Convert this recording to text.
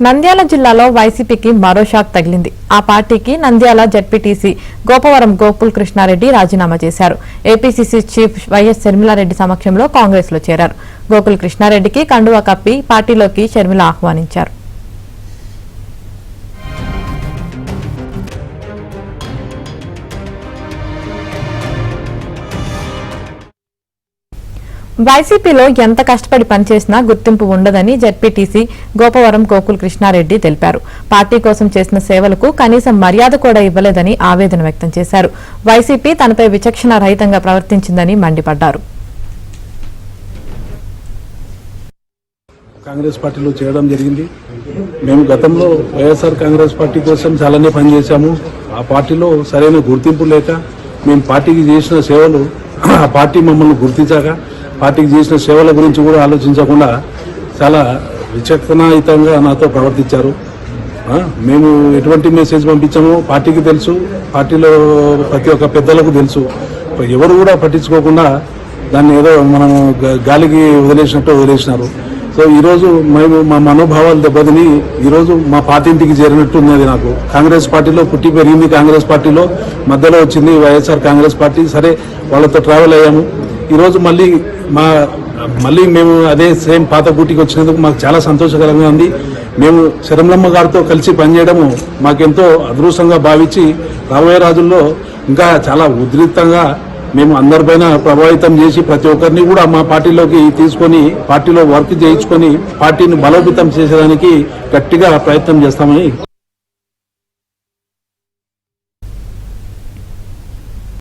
నంద్యాల జిల్లాలో వైసీపీకి మరో షాక్ తగిలింది. ఆ పార్టీకి నంద్యాల జడ్పీటీసీ గోపవరం గోకుల్ కృష్ణారెడ్డి రాజీనామా చేశారు. ఏపీసీసీ చీఫ్ వైఎస్ షర్మిలారెడ్డి సమక్షంలో కాంగ్రెస్ లో చేరారు. గోకుల్ కృష్ణారెడ్డికి కండువా కప్పి పార్టీలోకి షర్మిల ఆహ్వానించారు. వైసీపీలో ఎంత కష్టపడి పనిచేసినా గుర్తింపు ఉండదని జడ్పీటీసీ గోపవరం గోకుల్ కృష్ణారెడ్డి తెలిపారు. పార్టీ కోసం చేసిన సేవలకు కనీసం మర్యాద కూడా ఇవ్వలేదని ఆవేదన వ్యక్తం చేశారు. వైసీపీ తనపై విచక్షణ రహితంగా ప్రవర్తించిందని మండిపడ్డారు. కాంగ్రెస్ పార్టీలో చేరడం జరిగింది. మేము గతంలో వైఎస్ఆర్ కాంగ్రెస్ పార్టీ కోసం చాలానే పనిచేశాము. ఆ పార్టీలో సరైన గుర్తింపు లేక మేము పార్టీకి చేసిన సేవలు ఆ పార్టీ మమ్మల్ని గుర్తించాక పార్టీకి చేసిన సేవల గురించి కూడా ఆలోచించకుండా చాలా విచక్షణాయుతంగా నాతో ప్రవర్తించారు. మేము ఎటువంటి మెసేజ్ పంపించామో పార్టీకి తెలుసు, పార్టీలో ప్రతి ఒక్క పెద్దలకు తెలుసు. ఎవరు కూడా పట్టించుకోకుండా దాన్ని ఏదో మనం గాలికి వదిలేసినట్టు వదిలేసినారు. సో ఈరోజు మేము మా మనోభావాలు దెబ్బతిని ఈరోజు మా పార్టీ ఇంటికి చేరినట్టు ఉన్నది. నాకు కాంగ్రెస్ పార్టీలో పుట్టి పెరిగింది, కాంగ్రెస్ పార్టీలో మధ్యలో వచ్చింది వైఎస్ఆర్ కాంగ్రెస్ పార్టీ. సరే వాళ్ళతో ట్రావెల్ అయ్యాము. ఈరోజు మళ్ళీ మేము అదే సేమ్ పాత గూటికి వచ్చినందుకు మాకు చాలా సంతోషకరంగా ఉంది. మేము శరమలమ్మ గారితో కలిసి పనిచేయడము మాకెంతో అదృష్టంగా భావించి రాబోయే రోజుల్లో ఇంకా చాలా ఉధృతంగా మేము అందరిపైన ప్రభావితం చేసి ప్రతి ఒక్కరిని కూడా మా పార్టీలోకి తీసుకొని పార్టీలో వర్క్ చేయించుకొని పార్టీని బలోపేతం చేసేదానికి గట్టిగా ప్రయత్నం చేస్తామని